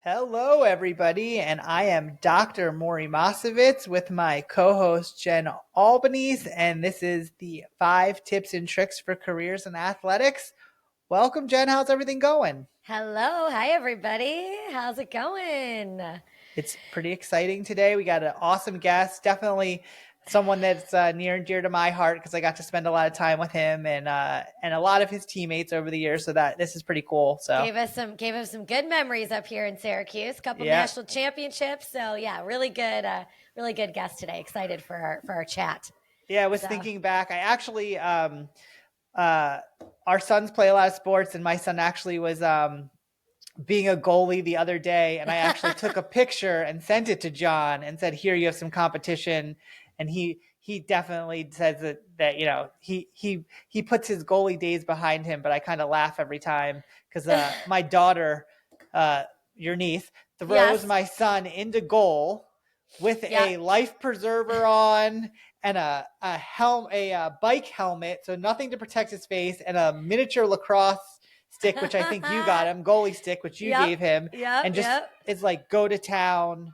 Hello, everybody, and I am Dr. Maury Masovitz with my co-host Jen Albanese, and this is the 5 Tips and Tricks for Careers in Athletics. Welcome, Jen. How's everything going? Hello. Hi, everybody. How's it going? It's pretty exciting today. We got an awesome guest, definitely someone that's near and dear to my heart because I got to spend a lot of time with him and a lot of his teammates over the years. So that this is pretty cool. So gave us some good memories up here in Syracuse. Couple national championships. So yeah, really good guest today. Excited for our chat. Yeah, I was thinking back. I actually our sons play a lot of sports, and my son actually was being a goalie the other day, and I actually took a picture and sent it to John and said, "Here, you have some competition." And he definitely says that you know he puts his goalie days behind him, but I kind of laugh every time because my daughter, your niece, throws my son into goal with a life preserver on and a bike helmet, so nothing to protect his face, and a miniature lacrosse stick, which I think you got him, goalie stick, which you gave him, and just it's like go to town,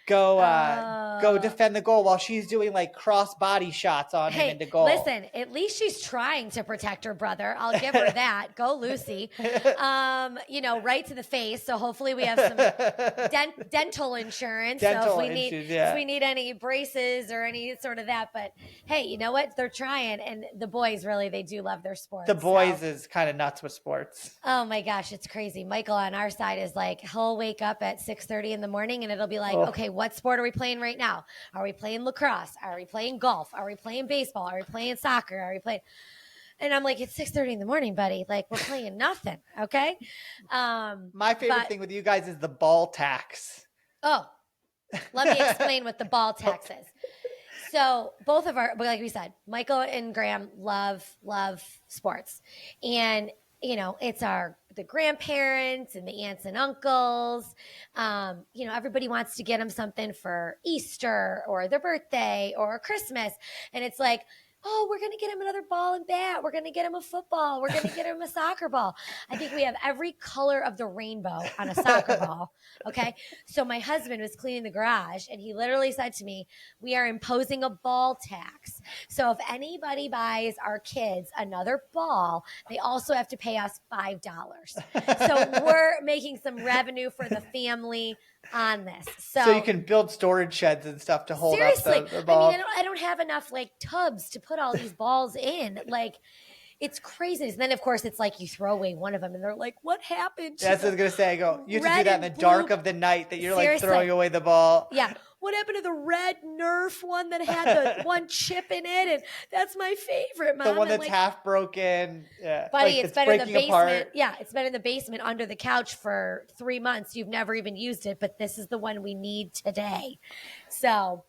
go defend the goal while she's doing like cross body shots on him into goal. Listen, at least she's trying to protect her brother. I'll give her that. Go Lucy. Right to the face. So hopefully we have some dental insurance. So if we need any braces or any sort of that. But hey, you know what? They're trying, and the boys really they do love their sports. The boys is kind of nuts with sports. Oh my gosh, it's crazy. Michael on our side is like he'll wake up at 6:30 in the morning and it'll be like, okay, what sport are we playing right now? Are we playing lacrosse? Are we playing golf? Are we playing baseball? Are we playing soccer? Are we playing? And I'm like, it's 6:30 in the morning, buddy. Like we're playing nothing. Okay. My favorite thing with you guys is the ball tax. Oh, let me explain what the ball tax is. So both of our, like we said, Michael and Graham love sports, and it's the grandparents and the aunts and uncles. Everybody wants to get them something for Easter or their birthday or Christmas. And it's like, oh, we're going to get him another ball and bat. We're going to get him a football. We're going to get him a soccer ball. I think we have every color of the rainbow on a soccer ball. Okay. So my husband was cleaning the garage and he literally said to me, we are imposing a ball tax. So if anybody buys our kids another ball, they also have to pay us $5. So we're making some revenue for the family on this. So you can build storage sheds and stuff to hold up the ball. I mean, I don't have enough like tubs to put all these balls in. Like, it's crazy. And then, of course, it's like you throw away one of them and they're like, what happened? That's what I was going to say. You have to do that in the dark of the night that you're like throwing away the ball. Yeah. What happened to the red Nerf one that had the one chip in it? And that's my favorite, Mom. The one that's half broken. Yeah. Buddy, it's been in the basement. Apart. Yeah, it's been in the basement under the couch for 3 months. You've never even used it, but this is the one we need today. So,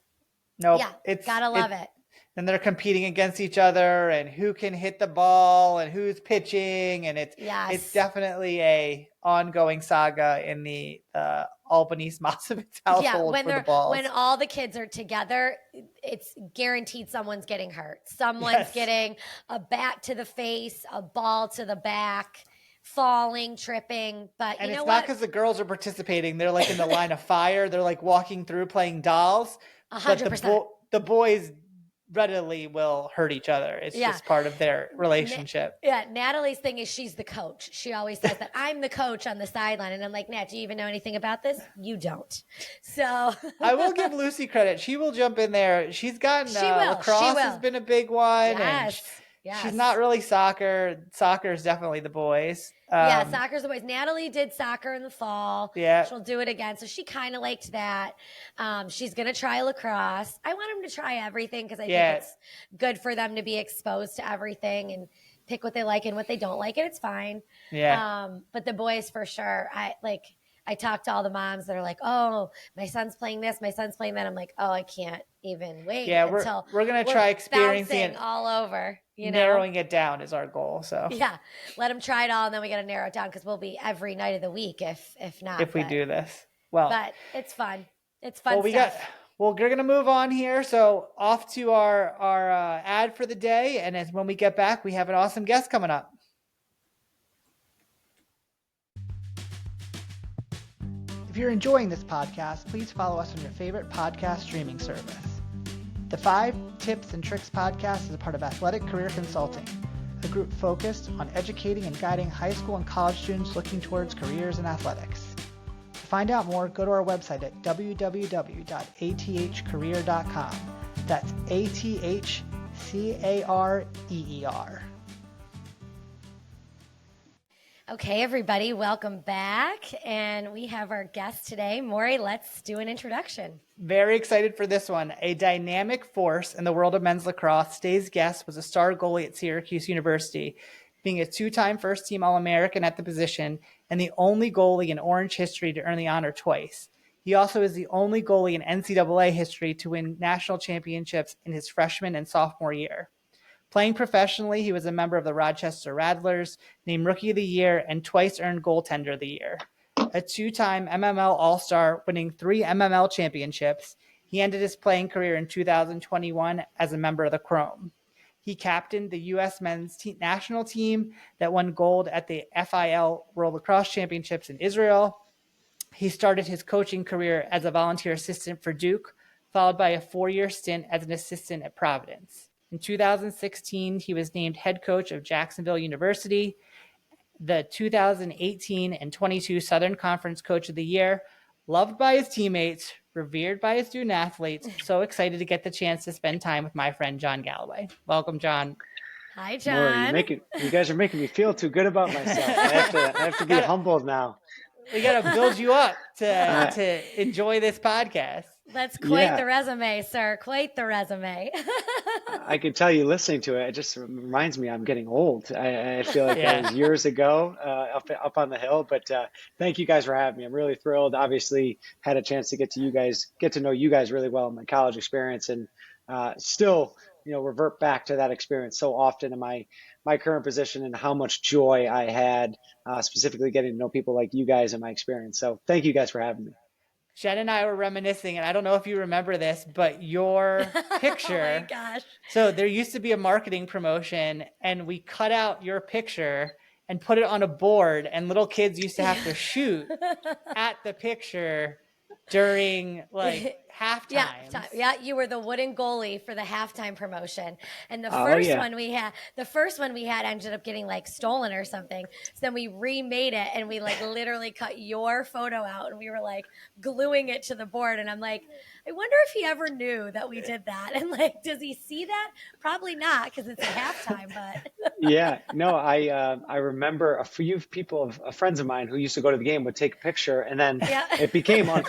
gotta love it. And they're competing against each other and who can hit the ball and who's pitching. And it's definitely a ongoing saga in the Albanese Masovitz household for the balls. When all the kids are together, it's guaranteed someone's getting hurt. Someone's getting a bat to the face, a ball to the back, falling, tripping. But and it's not because the girls are participating. They're like in the line of fire. They're like walking through playing dolls. 100%. But the boys readily will hurt each other. It's just part of their relationship. Natalie's thing is she's the coach. She always says that I'm the coach on the sideline. And I'm like, Nat, do you even know anything about this? You don't. So I will give Lucy credit. She will jump in there. She's gotten lacrosse has been a big one. Yes. She's not really soccer. Soccer is definitely the boys. Soccer's the boys. Natalie did soccer in the fall. Yeah. She'll do it again. So she kind of liked that. She's going to try lacrosse. I want them to try everything because I think it's good for them to be exposed to everything and pick what they like and what they don't like. And it's fine. Yeah. But the boys for sure. I talked to all the moms that are like, oh, my son's playing this, my son's playing that. I'm like, oh, I can't even wait. Yeah, we're going to try experiencing it all over. Narrowing it down is our goal. So let them try it all, and then we got to narrow it down because we'll be every night of the week if not. If we do this, but it's fun. It's fun. We're going to move on here. So off to our ad for the day, and when we get back, we have an awesome guest coming up. If you're enjoying this podcast, please follow us on your favorite podcast streaming service. The 5 Tips and Tricks podcast is a part of Athletic Career Consulting, a group focused on educating and guiding high school and college students looking towards careers in athletics. To find out more, go to our website at www.athcareer.com. That's ATHCAREER. Okay, everybody, welcome back. And we have our guest today. Maury, let's do an introduction. Very excited for this one. A dynamic force in the world of men's lacrosse, today's guest was a star goalie at Syracuse University, being a 2-time first-team All-American at the position and the only goalie in Orange history to earn the honor twice. He also is the only goalie in NCAA history to win national championships in his freshman and sophomore year. Playing professionally, he was a member of the Rochester Rattlers, named Rookie of the Year, and twice earned Goaltender of the Year. A 2-time MLL All-Star, winning 3 MLL Championships, he ended his playing career in 2021 as a member of the Chrome. He captained the U.S. men's national team that won gold at the FIL World Lacrosse Championships in Israel. He started his coaching career as a volunteer assistant for Duke, followed by a 4-year stint as an assistant at Providence. In 2016, he was named head coach of Jacksonville University, the 2018 and 22 Southern Conference Coach of the Year, loved by his teammates, revered by his student athletes. So excited to get the chance to spend time with my friend John Galloway. Welcome, John. Hi, John. You guys are making me feel too good about myself. I have to be humbled now. We got to build you up to enjoy this podcast. That's quite the resume, sir. Quite the resume. I can tell you, listening to it just reminds me I'm getting old. I feel like that was years ago up on the hill. But thank you guys for having me. I'm really thrilled. Obviously, had a chance to get to know you guys really well in my college experience, and still, revert back to that experience so often in my current position, and how much joy I had specifically getting to know people like you guys in my experience. So thank you guys for having me. Jen and I were reminiscing, and I don't know if you remember this, but your picture. Oh my gosh. So there used to be a marketing promotion, and we cut out your picture and put it on a board, and little kids used to have to shoot at the picture during halftime. Yeah, you were the wooden goalie for the halftime promotion. And the first one we had ended up getting stolen or something. So then we remade it, and we literally cut your photo out, and we were gluing it to the board. And I'm like, I wonder if he ever knew that we did that. And does he see that? Probably not, because it's at halftime, but yeah, no, I remember a few people, friends of mine who used to go to the game would take a picture, and then it became a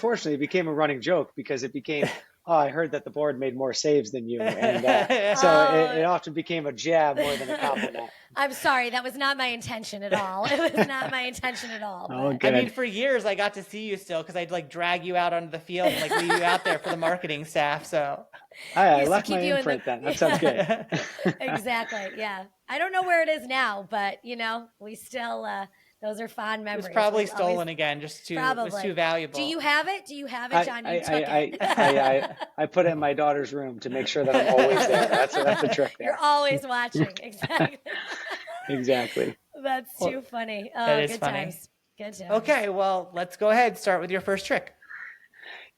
running joke, because it became, I heard that the board made more saves than you. And so it often became a jab more than a compliment. I'm sorry. That was not my intention at all. It was not my intention at all. Oh, I mean, for years, I got to see you still, because I'd drag you out onto the field and leave you out there for the marketing staff. So I left my imprint then. That sounds good. Exactly. Yeah. I don't know where it is now, but we still, those are fond memories. It was probably stolen again, it was too valuable. Do you have it? John? You took it. I put it in my daughter's room to make sure that I'm always there. That's a trick there. You're always watching. Exactly. Exactly. That's too funny. Oh, that is good funny. times. Good times. Okay, well, let's go ahead. Start with your first trick.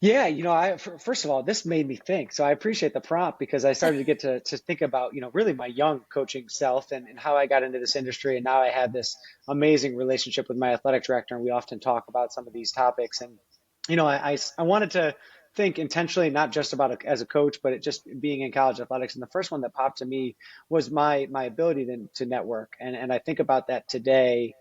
Yeah, first of all, this made me think. So I appreciate the prompt, because I started to get to think about, really my young coaching self and how I got into this industry. And now I have this amazing relationship with my athletic director, and we often talk about some of these topics. And, I wanted to think intentionally, not just about it as a coach, but it just being in college athletics. And the first one that popped to me was my ability to network. And I think about that today.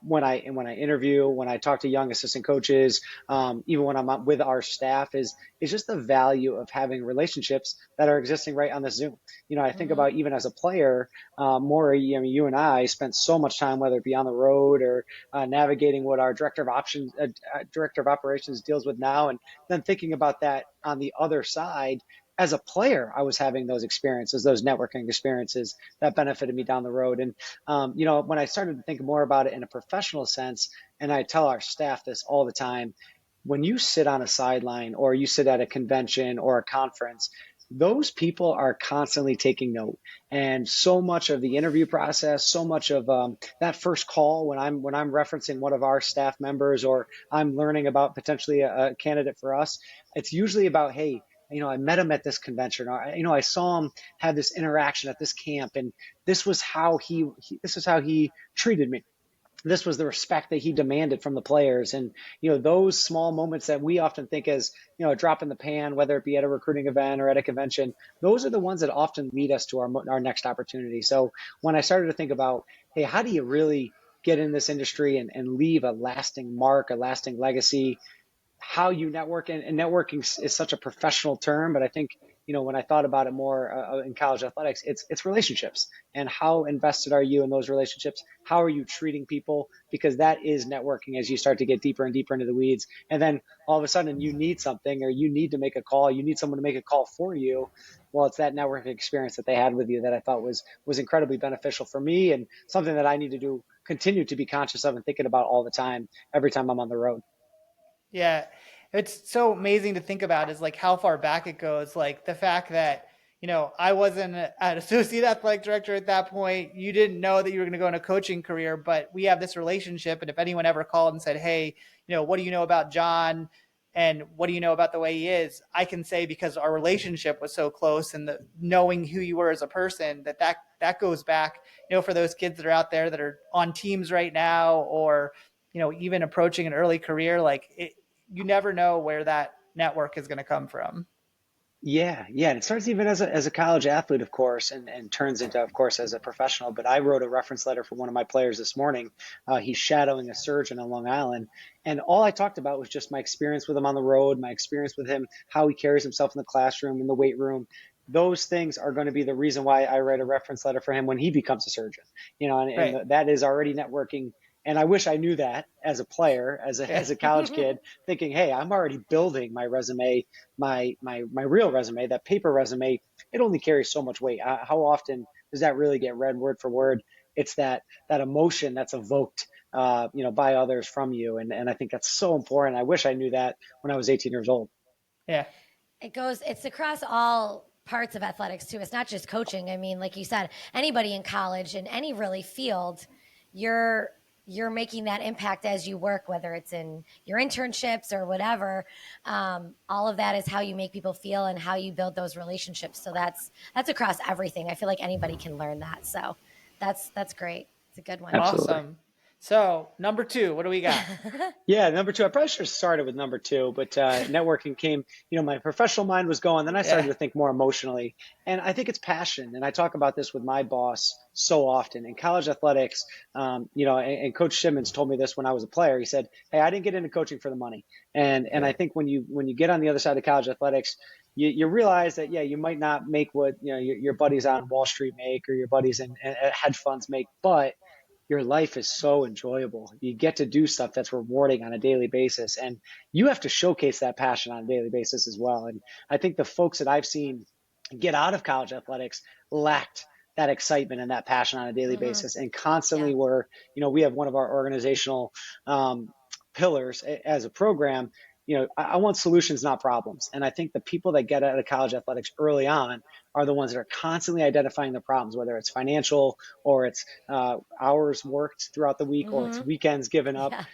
When I interview, when I talk to young assistant coaches, even when I'm with our staff, is just the value of having relationships that are existing right on this Zoom. I think about even as a player, Maury, you and I spent so much time, whether it be on the road or navigating what our director of operations deals with now, and then thinking about that on the other side. As a player, I was having those experiences, those networking experiences that benefited me down the road. And, when I started to think more about it in a professional sense, and I tell our staff this all the time, when you sit on a sideline or you sit at a convention or a conference, those people are constantly taking note. And so much of the interview process, so much of that first call when I'm referencing one of our staff members, or I'm learning about potentially a candidate for us, it's usually about, hey, I met him at this convention, or I saw him have this interaction at this camp, and this was how this is how he treated me. This was the respect that he demanded from the players. And, those small moments that we often think as, a drop in the pan, whether it be at a recruiting event or at a convention, those are the ones that often lead us to our next opportunity. So when I started to think about, hey, how do you really get in this industry and leave a lasting mark, a lasting legacy, how you network, and networking is such a professional term, but I think, when I thought about it more in college athletics, it's relationships. And how invested are you in those relationships? How are you treating people? Because that is networking as you start to get deeper and deeper into the weeds. And then all of a sudden you need something, or you need to make a call, you need someone to make a call for you. Well, it's that networking experience that they had with you that I thought was incredibly beneficial for me, and something that I need to continue to be conscious of and thinking about all the time, every time I'm on the road. Yeah. It's so amazing to think about is like how far back it goes. Like the fact that, I wasn't an associate athletic director at that point. You didn't know that you were going to go in a coaching career, but we have this relationship. And if anyone ever called and said, hey, what do you know about John? And what do you know about the way he is? I can say, because our relationship was so close, and knowing who you were as a person, that goes back, for those kids that are out there that are on teams right now, or, even approaching an early career, you never know where that network is going to come from. Yeah. And it starts even as a college athlete, of course, and turns into, of course, as a professional. But I wrote a reference letter for one of my players this morning. He's shadowing a surgeon on Long Island. And all I talked about was just my experience with him on the road, my experience with him, how he carries himself in the classroom, in the weight room. Those things are going to be the reason why I write a reference letter for him when he becomes a surgeon. Right. And that is already networking. And I wish I knew that as a player, as a college kid, thinking, hey, I'm already building my resume, my real resume, that paper resume. It only carries so much weight. How often does that really get read word for word? It's that emotion that's evoked, by others from you. And I think that's so important. I wish I knew that when I was 18 years old. Yeah. It's across all parts of athletics too. It's not just coaching. I mean, like you said, anybody in college, in any really field, you're making that impact as you work, whether it's in your internships or whatever. All of that is how you make people feel and how you build those relationships. So that's across everything. I feel like anybody can learn that. So that's great. It's a good one. Absolutely. Awesome. So number 2, what do we got? Yeah, number 2. I probably should have started with number 2, but networking came, my professional mind was going. Then I started to think more emotionally. And I think it's passion. And I talk about this with my boss so often in college athletics. And Coach Simmons told me this when I was a player. He said, hey, I didn't get into coaching for the money. And I think when you get on the other side of college athletics, you realize that, you might not make what, your buddies on Wall Street make, or your buddies in hedge funds make, but your life is so enjoyable. You get to do stuff that's rewarding on a daily basis, and you have to showcase that passion on a daily basis as well. And I think the folks that I've seen get out of college athletics lacked that excitement and that passion on a daily basis, and constantly were, we have one of our organizational pillars as a program. I want solutions, not problems. And I think the people that get out of college athletics early on are the ones that are constantly identifying the problems, whether it's financial, or it's hours worked throughout the week, or it's weekends given up. Yeah.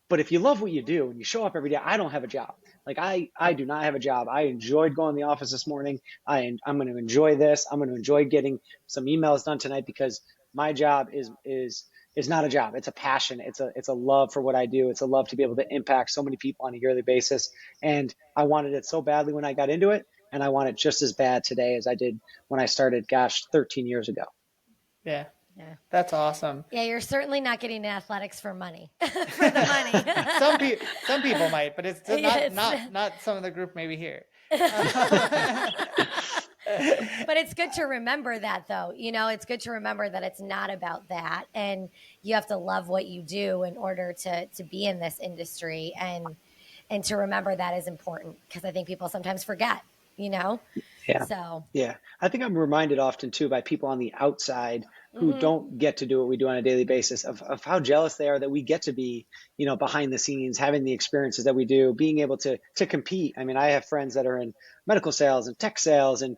But if you love what you do and you show up every day, I don't have a job. Like I do not have a job. I enjoyed going to the office this morning. I'm going to enjoy this. I'm going to enjoy getting some emails done tonight, because my job is not a job. It's a passion. It's a love for what I do. It's a love to be able to impact so many people on a yearly basis. And I wanted it so badly when I got into it, and I want it just as bad today as I did when I started, 13 years ago. Yeah. That's awesome. Yeah, you're certainly not getting into athletics for money. For the money. some people might, but it's not some of the group maybe here. But it's good to remember that, though. It's good to remember that it's not about that, and you have to love what you do in order to be in this industry, and to remember that is important, because I think people sometimes forget. Yeah. So, Yeah. I think I'm reminded often too by people on the outside who don't get to do what we do on a daily basis of how jealous they are that we get to be, behind the scenes, having the experiences that we do, being able to compete. I mean, I have friends that are in medical sales and tech sales, and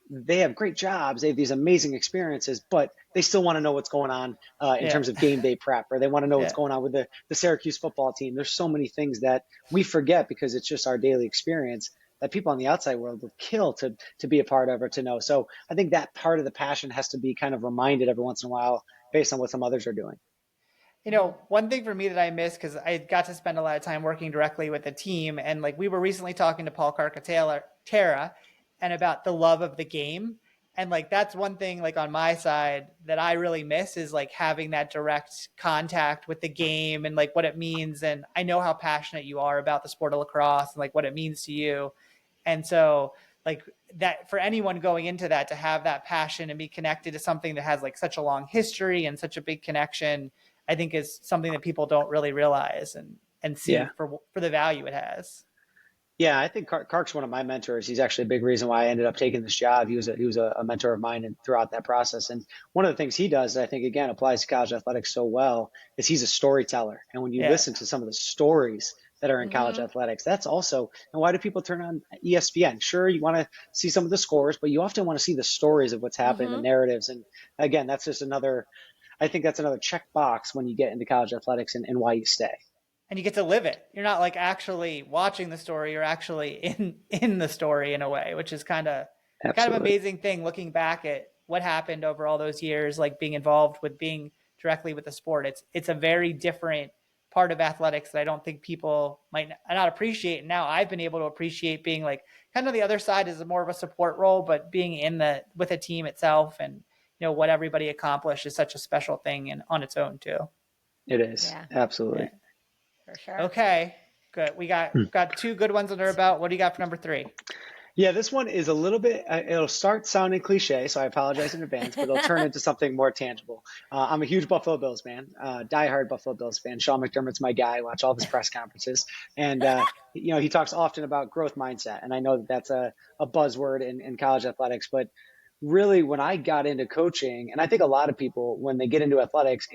they have great jobs. They have these amazing experiences, but they still want to know what's going on in Yeah. terms of game day prep, or they want to know what's Yeah. going on with the Syracuse football team. There's so many things that we forget because it's just our daily experience that people on the outside world would kill to be a part of or to know. So I think that part of the passion has to be kind of reminded every once in a while based on what some others are doing. One thing for me that I miss, because I got to spend a lot of time working directly with the team, and like we were recently talking to Paul Carcaterra and about the love of the game. And like that's one thing like on my side that I really miss is like having that direct contact with the game and like what it means. And I know how passionate you are about the sport of lacrosse and like what it means to you. And so like that for anyone going into that to have that passion and be connected to something that has like such a long history and such a big connection, I think is something that people don't really realize and see Yeah. for the value it has. Yeah, I think Kark's one of my mentors. He's actually a big reason why I ended up taking this job. He was a mentor of mine and throughout that process. And one of the things he does that I think again applies to college athletics so well is he's a storyteller. And when you Yeah. listen to some of the stories that are in college athletics, that's also, and why do people turn on ESPN? Sure, you want to see some of the scores, but you often want to see the stories of what's happening, the narratives. And again, that's just another, I think that's another check box when you get into college athletics and why you stay. And you get to live it. You're not like actually watching the story, you're actually in the story in a way, which is kind of Absolutely. amazing thing looking back at what happened over all those years, like being involved with being directly with the sport. It's a very different part of athletics that I don't think people might not appreciate. And now I've been able to appreciate being like kind of the other side is more of a support role, but being with a team itself and what everybody accomplished is such a special thing and on its own too. It is. yeah, Absolutely. Yeah. for sure. Okay, good. We got two good ones under our belt. What do you got for number 3? Yeah, this one is a little bit, it'll start sounding cliche, so I apologize in advance, but it'll turn into something more tangible. I'm a huge Buffalo Bills fan, diehard Buffalo Bills fan. Sean McDermott's my guy. I watch all of his press conferences. And, he talks often about growth mindset. And I know that that's a buzzword in college athletics, but really when I got into coaching, and I think a lot of people, when they get into athletics,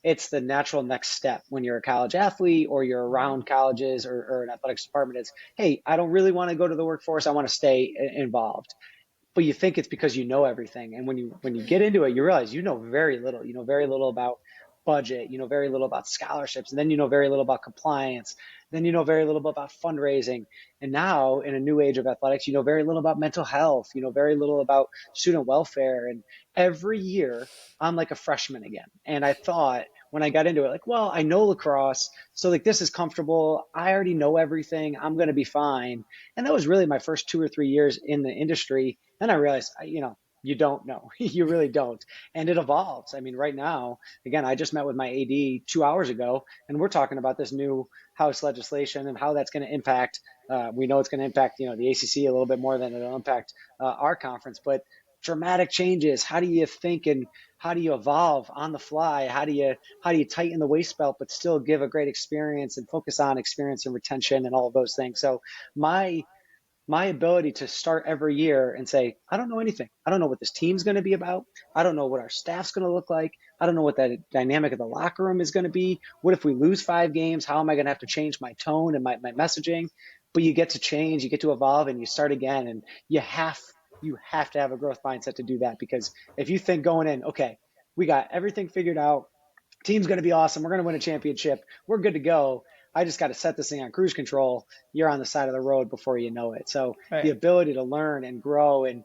it's the natural next step when you're a college athlete or you're around colleges or an athletics department is, hey, I don't really want to go to the workforce. I want to stay involved. But you think it's because you know everything. And when you get into it, you realize you know very little. You know very little about budget. You know very little about scholarships. And then you know very little about compliance. Then you know very little about fundraising. And now in a new age of athletics, you know very little about mental health. You know very little about student welfare. And every year I'm like a freshman again. And I thought when I got into it, like, well, I know lacrosse. So like this is comfortable. I already know everything. I'm going to be fine. And that was really my first 2 or 3 years in the industry. Then I realized, you don't know. You really don't. And it evolves. I mean, right now, again, I just met with my AD 2 hours ago, and we're talking about this new House legislation and how that's going to impact. We know it's going to impact, the ACC a little bit more than it'll impact our conference. But dramatic changes. How do you think and how do you evolve on the fly? How do you tighten the waist belt but still give a great experience and focus on experience and retention and all of those things? So my ability to start every year and say, I don't know anything. I don't know what this team's going to be about. I don't know what our staff's going to look like. I don't know what that dynamic of the locker room is going to be. What if we lose 5 games? How am I going to have to change my tone and my messaging? But you get to change, you get to evolve, and you start again. And you have to have a growth mindset to do that, because if you think going in, okay, we got everything figured out, team's going to be awesome, we're going to win a championship, we're good to go, I just got to set this thing on cruise control, you're on the side of the road before you know it. So Right. the ability to learn and grow and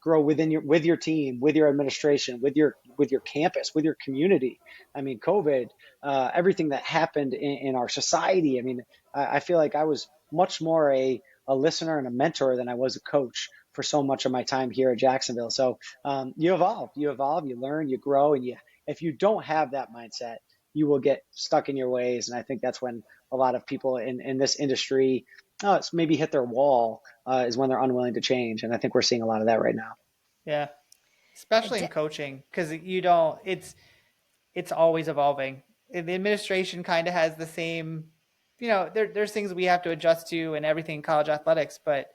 grow with your team, with your administration, with your campus, with your community. I mean, COVID, everything that happened in our society. I mean, I feel like I was much more a listener and a mentor than I was a coach for so much of my time here at Jacksonville. So you evolve, you learn, you grow, and if you don't have that mindset, you will get stuck in your ways. And I think that's when a lot of people in this industry, it's maybe hit their wall, is when they're unwilling to change. And I think we're seeing a lot of that right now. Yeah. Especially in coaching, because it's always evolving. The administration kind of has the same, there's things we have to adjust to and everything in college athletics, but,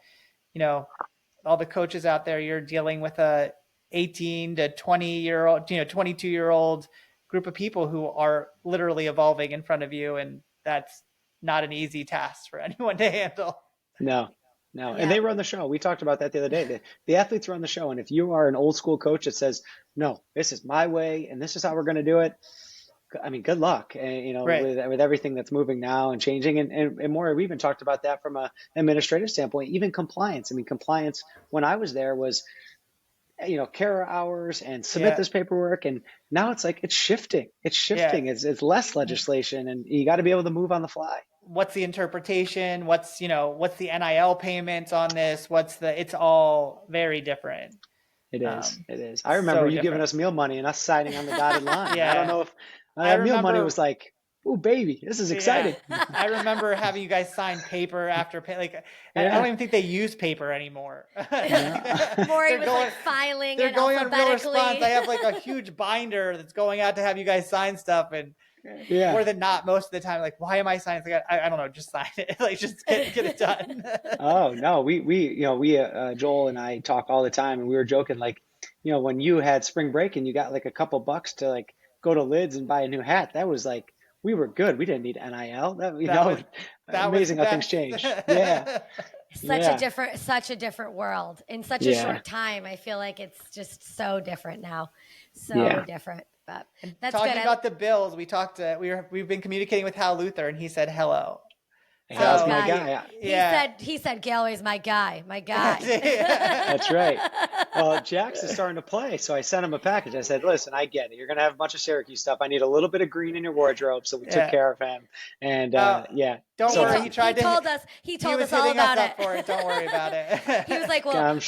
all the coaches out there, you're dealing with a 18 to 20-year-old, 22-year-old group of people who are literally evolving in front of you. And that's not an easy task for anyone to handle. No, no. And Yeah. they run the show. We talked about that the other day. The athletes run the show. And if you are an old school coach that says, no, this is my way and this is how we're going to do it, I mean, good luck, Right. with everything that's moving now and changing and more. We even talked about that from an administrative standpoint, even compliance. I mean, compliance when I was there was, care hours and submit this paperwork. And now it's like, it's shifting. It's less legislation and you got to be able to move on the fly. What's the interpretation? What's the NIL payments on this? It's all very different. It is. It is. I remember you giving us meal money and us signing on the dotted line. Yeah. I don't know if meal money was like, oh, baby, this is exciting. Yeah. I remember having you guys sign paper after I don't even think they use paper anymore. Maury was like filing. They're going on Real alphabetically. Response. I have like a huge binder that's going out to have you guys sign stuff, and more than not, most of the time, like, why am I signing? Like, I don't know, just sign it. Like, just get it done. Oh no, we Joel and I talk all the time, and we were joking like, when you had spring break and you got like a couple bucks to like go to Lids and buy a new hat, that was like, we were good. We didn't need NIL. That amazing how things change. Yeah. Such a different world in such a short time. I feel like it's just so different now. So different. But that's talking good. about the Bills, we've been communicating with Hal Luther and he said hello. Hal's my guy. He said Galloway's my guy. That's right. Well, Jax is starting to play, so I sent him a package. I said, listen, I get it. You're going to have a bunch of Syracuse stuff. I need a little bit of green in your wardrobe, so we took care of him. And don't worry. He told us all about it. For it. Don't worry about it. He was like, well,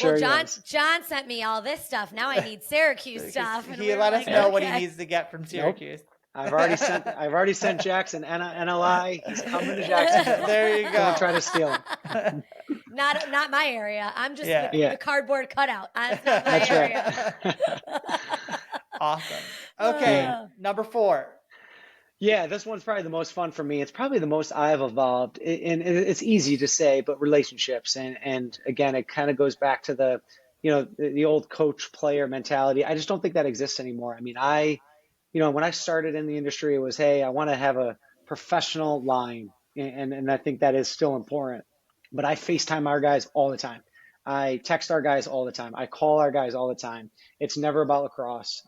John sent me all this stuff. Now I need Syracuse stuff. And he let us know what he needs to get from Syracuse. Nope. I've already sent Jackson NLI. He's coming to Jacksonville. There you go. Don't try to steal him. Not my area. I'm just the cardboard cutout. That's not my area. Right. Awesome. Okay, number 4. Yeah, this one's probably the most fun for me. It's probably the most I've evolved, and it's easy to say, but relationships, and again, it kind of goes back to the old coach player mentality. I just don't think that exists anymore. I mean, when I started in the industry, it was, hey, I want to have a professional line. And I think that is still important. But I FaceTime our guys all the time. I text our guys all the time. I call our guys all the time. It's never about lacrosse.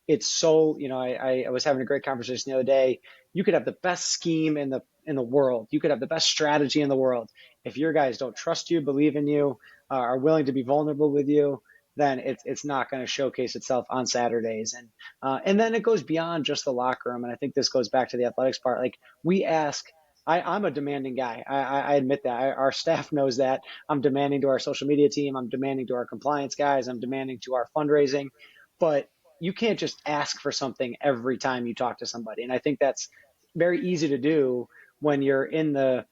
It's so, I was having a great conversation the other day. You could have the best scheme in the world. You could have the best strategy in the world. If your guys don't trust you, believe in you, are willing to be vulnerable with you, then it's not going to showcase itself on Saturdays. And then it goes beyond just the locker room. And I think this goes back to the athletics part. Like we ask, I'm a demanding guy. I admit that. Our staff knows that. I'm demanding to our social media team. I'm demanding to our compliance guys. I'm demanding to our fundraising. But you can't just ask for something every time you talk to somebody. And I think that's very easy to do when you're in the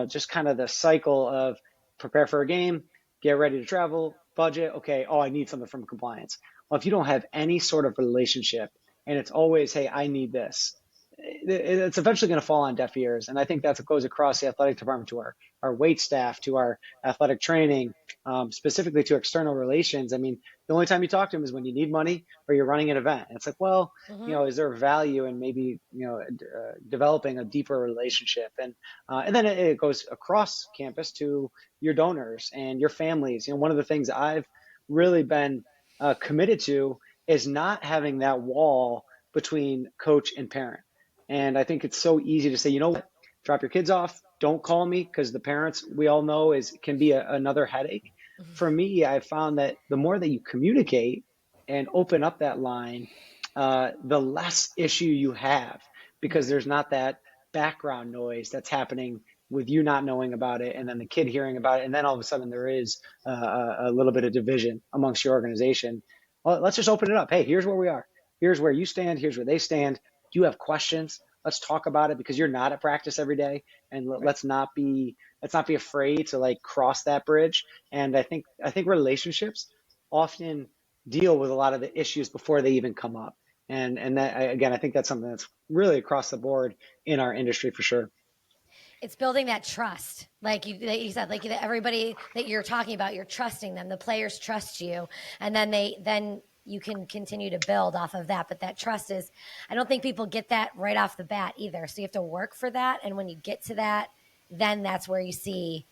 just kind of the cycle of prepare for a game, get ready to travel, budget. Okay. Oh, I need something from compliance. Well, if you don't have any sort of relationship and it's always, hey, I need this, it's eventually going to fall on deaf ears. And I think that's what goes across the athletic department to our weight staff, to our athletic training, specifically to external relations. I mean, the only time you talk to them is when you need money or you're running an event. And it's like, well, is there value in maybe, developing a deeper relationship? And then it goes across campus to your donors and your families. One of the things I've really been committed to is not having that wall between coach and parent. And I think it's so easy to say, you know what, drop your kids off, don't call me, because the parents, we all know, can be another headache. For me, I've found that the more that you communicate and open up that line, the less issue you have, because there's not that background noise that's happening with you not knowing about it and then the kid hearing about it. And then all of a sudden there is a little bit of division amongst your organization. Well, let's just open it up. Hey, here's where we are. Here's where you stand. Here's where they stand. Do you have questions? Let's talk about it, because you're not at practice every day, and let's not be afraid to like cross that bridge. And I think relationships often deal with a lot of the issues before they even come up. And that, again, I think that's something that's really across the board in our industry for sure. It's building that trust. Like you said, like everybody that you're talking about, you're trusting them. The players trust you. And then you can continue to build off of that. But that trust is, I don't think people get that right off the bat either. So you have to work for that. And when you get to that, then that's where you see,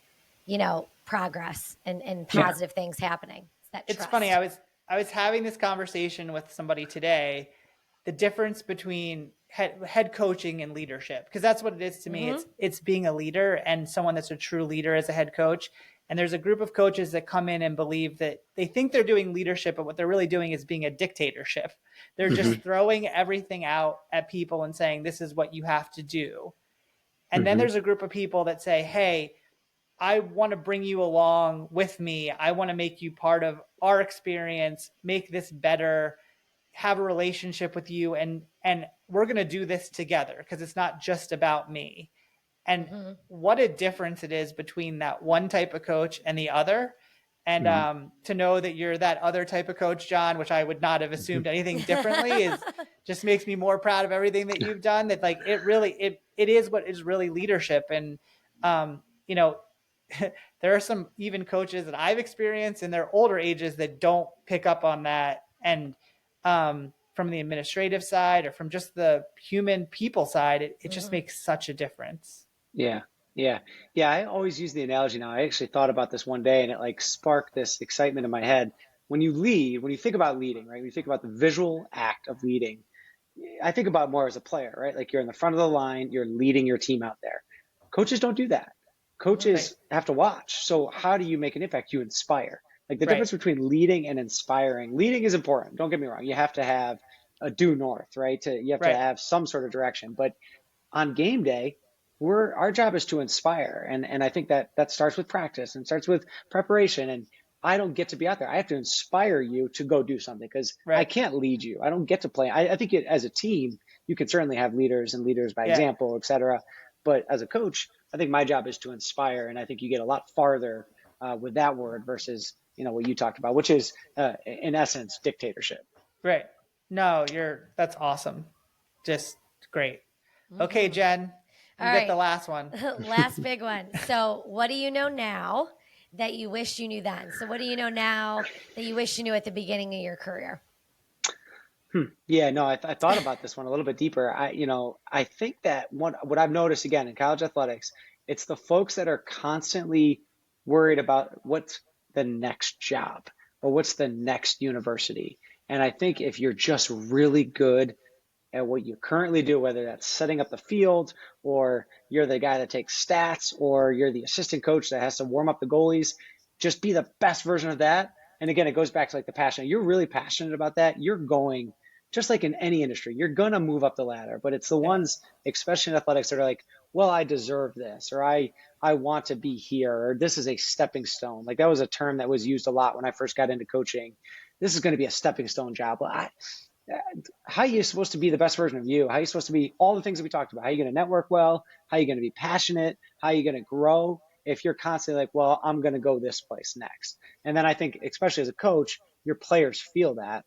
progress and positive things happening. It's funny. I was having this conversation with somebody today, the difference between head coaching and leadership, because that's what it is to me. It's being a leader, and someone that's a true leader as a head coach. And there's a group of coaches that come in and believe that they think they're doing leadership, but what they're really doing is being a dictatorship. They're just throwing everything out at people and saying, this is what you have to do. And then there's a group of people that say, hey, I want to bring you along with me. I want to make you part of our experience, make this better, have a relationship with you. And we're going to do this together because it's not just about me. And what a difference it is between that one type of coach and the other. And to know that you're that other type of coach, John, which I would not have assumed anything differently, just makes me more proud of everything that you've done. That like, it is what is really leadership. And, there are some even coaches that I've experienced in their older ages that don't pick up on that. And from the administrative side or from just the human people side, it just makes such a difference. Yeah. I always use the analogy now. I actually thought about this one day and it like sparked this excitement in my head. When you lead, when you think about leading, right? When you think about the visual act of leading, I think about it more as a player, right? Like you're in the front of the line, you're leading your team out there. Coaches don't do that. Coaches have to watch. So how do you make an impact? You inspire. Like the difference between leading and inspiring. Leading is important. Don't get me wrong. You have to have a due north, right? You have to have some sort of direction. But on game day, our job is to inspire. And I think that starts with practice and starts with preparation. And I don't get to be out there. I have to inspire you to go do something because I can't lead you. I don't get to play. I think as a team, you can certainly have leaders and leaders by example, et cetera. But as a coach, I think my job is to inspire. And I think you get a lot farther with that word versus, what you talked about, which is in essence, dictatorship. Right. No, that's awesome. Just great. Okay, Jen, you get the last one. Last big one. So what do you know now that you wish you knew then? So what do you know now that you wish you knew at the beginning of your career? Yeah, no, I thought about this one a little bit deeper. I think that what I've noticed again in college athletics, it's the folks that are constantly worried about what's the next job or what's the next university. And I think if you're just really good at what you currently do, whether that's setting up the field or you're the guy that takes stats or you're the assistant coach that has to warm up the goalies, just be the best version of that. And again, it goes back to like the passion. You're really passionate about that. You're going, just like in any industry, you're going to move up the ladder. But it's the ones, especially in athletics, that are like, well, I deserve this, or I want to be here, or this is a stepping stone. Like that was a term that was used a lot when I first got into coaching. This is going to be a stepping stone job. Well, how are you supposed to be the best version of you? How are you supposed to be all the things that we talked about? How are you going to network well? How are you going to be passionate? How are you going to grow? If you're constantly like, well, I'm going to go this place next. And then I think, especially as a coach, your players feel that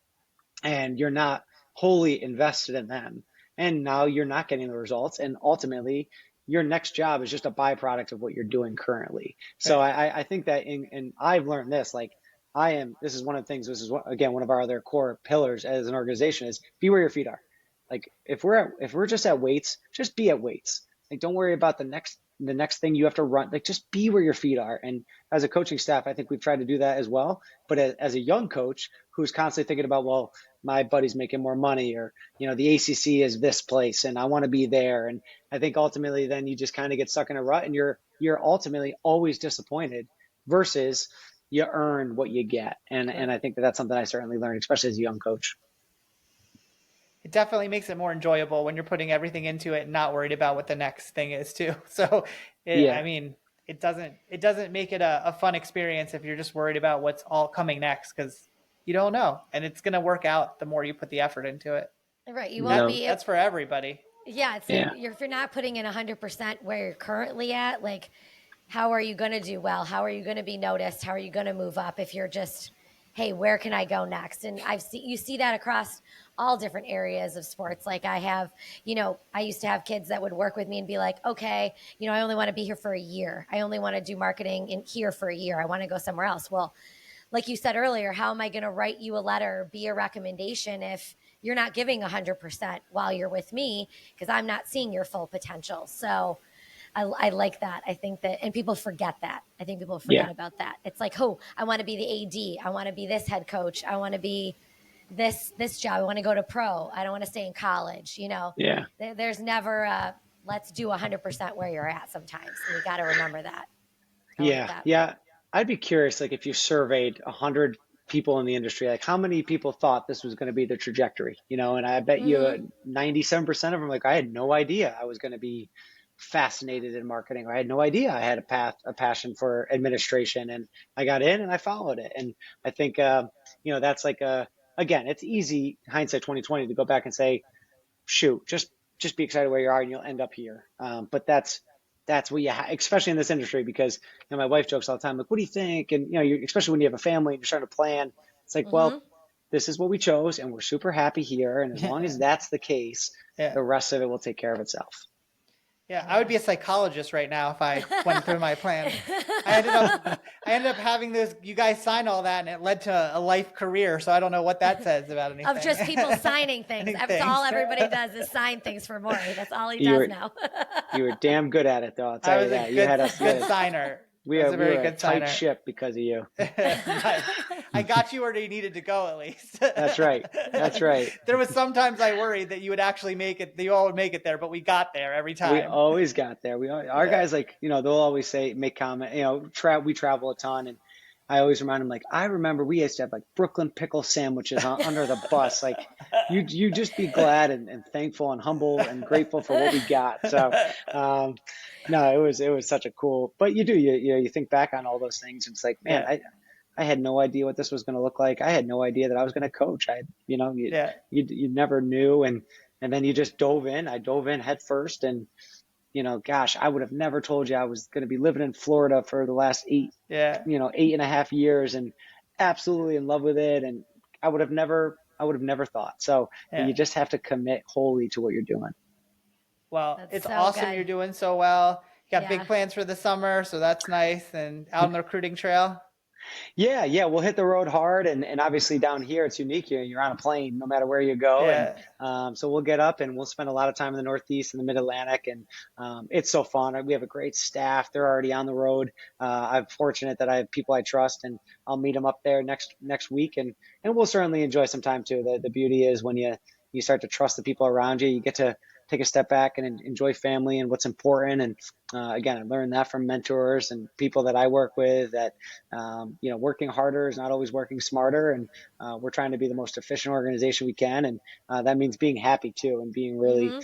and you're not wholly invested in them. And now you're not getting the results. And ultimately, your next job is just a byproduct of what you're doing currently. So I think that, and I've learned this, like this is one of the things, this is again, one of our other core pillars as an organization is be where your feet are. Like if we're just at weights, just be at weights. Like don't worry about the next thing you have to run. Like just be where your feet are. And as a coaching staff, I think we've tried to do that as well. But as a young coach who's constantly thinking about, well, my buddy's making more money, or the ACC is this place and I want to be there. And I think ultimately then you just kind of get stuck in a rut and you're ultimately always disappointed versus you earn what you get. And I think that's something I certainly learned, especially as a young coach. It definitely makes it more enjoyable when you're putting everything into it and not worried about what the next thing is too. So I mean, it doesn't make it a fun experience if you're just worried about what's all coming next, because you don't know. And it's going to work out the more you put the effort into it. Right. You won't be. That's for everybody. Yeah. If you're not putting in 100% where you're currently at, like, how are you going to do well? How are you going to be noticed? How are you going to move up if you're just hey, where can I go next? And you see that across all different areas of sports. Like I have, I used to have kids that would work with me and be like, okay, I only want to be here for a year. I only want to do marketing in here for a year. I want to go somewhere else. Well, like you said earlier, how am I going to write you a letter, be a recommendation if you're not giving 100% while you're with me, because I'm not seeing your full potential. So I like that. I think that, and people forget that. I think people forget about that. It's like, oh, I want to be the AD. I want to be this head coach. I want to be this job. I want to go to pro. I don't want to stay in college. Yeah. There's never let's do 100% where you're at sometimes. And you got to remember that. Yeah. I'd be curious, like if you surveyed 100 people in the industry, like how many people thought this was going to be the trajectory, and I bet you 97% of them, like I had no idea I was going to be fascinated in marketing, or I had no idea I had a passion for administration, and I got in and I followed it. And I think, that's like again, it's easy hindsight 2020 to go back and say, shoot, just be excited where you are and you'll end up here. But that's what you especially in this industry, because my wife jokes all the time, like, what do you think? And especially when you have a family and you're starting to plan, it's like, well, this is what we chose and we're super happy here. And as long as that's the case, the rest of it will take care of itself. Yeah, I would be a psychologist right now if I went through my plan. I ended up having you guys sign all that, and it led to a life career. So I don't know what that says about anything. Of just people signing things. That's all everybody does is sign things for Maury. That's all he does now. You were damn good at it, though. I'll tell you that. You had us good signer. We are very a good tight signer. ship because of you. I got you where you needed to go, at least. That's right. There was sometimes I worried that you would actually make it. You all would make it there, but we got there every time. We always got there. Our guys, like, they'll always make comment. We travel a ton, and I always remind them, like, I remember we used to have like Brooklyn pickle sandwiches under the bus. Like, you just be glad and thankful and humble and grateful for what we got. So, no, it was such a cool. But you think back on all those things. And it's like, man, I had no idea what this was going to look like. I had no idea that I was going to coach. You never knew, and then you just dove in. I dove in head first, and gosh, I would have never told you I was going to be living in Florida for the last 8.5 years, and absolutely in love with it. And I would have never thought. So you just have to commit wholly to what you're doing. Well, That's it's so awesome. good. You're doing so well. You got big plans for the summer, so that's nice. And out on the recruiting trail. Yeah. We'll hit the road hard, and obviously down here it's unique. You're on a plane no matter where you go. Yeah. And so we'll get up and we'll spend a lot of time in the Northeast and the Mid-Atlantic, and it's so fun. We have a great staff. They're already on the road. I'm fortunate that I have people I trust, and I'll meet them up there next week, and we'll certainly enjoy some time too. The beauty is when you start to trust the people around you, you get to take a step back and enjoy family and what's important. And again, I learned that from mentors and people that I work with, that working harder is not always working smarter, and we're trying to be the most efficient organization we can, and that means being happy too, and being really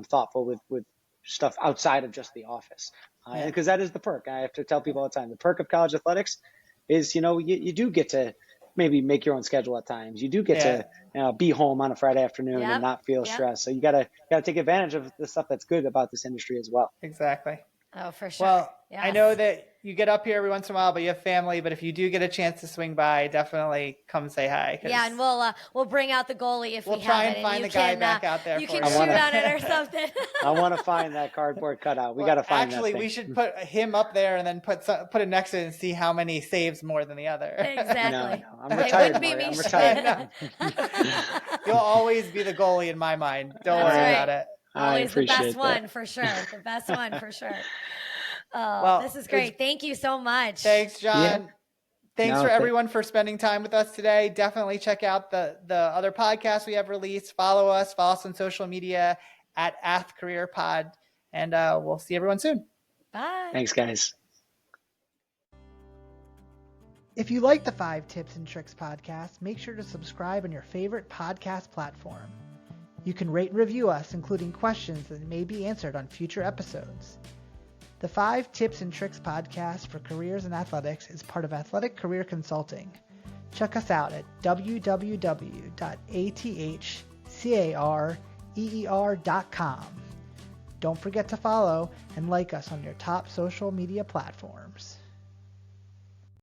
thoughtful with stuff outside of just the office, because that is the perk. I have to tell people all the time, the perk of college athletics is you do get to maybe make your own schedule at times. You do get to be home on a Friday afternoon and not feel stressed. So you gotta take advantage of the stuff that's good about this industry as well. Exactly. Oh, for sure. Well, I know that you get up here every once in a while, but you have family. But if you do get a chance to swing by, definitely come say hi. Yeah, and we'll bring out the goalie if we have it. We'll try and find the guy back out there. You can shoot on it or something. I want to find that cardboard cutout. We got to find that thing. We should put him up there and then put it next to it and see how many saves more than the other. Exactly. No, I'm retired. I'm retired. You'll always be the goalie in my mind. Don't worry about it. Always the best one for sure. The best one for sure. Oh, well, this is great. Thank you so much. Thanks, John. Yeah. Thanks for everyone for spending time with us today. Definitely check out the other podcasts we have released. Follow us on social media at @AthCareerPod. And we'll see everyone soon. Bye. Thanks, guys. If you like the 5 Tips and Tricks podcast, make sure to subscribe on your favorite podcast platform. You can rate and review us, including questions that may be answered on future episodes. The 5 Tips and Tricks podcast for careers in athletics is part of Athletic Career Consulting. Check us out at www.athcareer.com. Don't forget to follow and like us on your top social media platforms.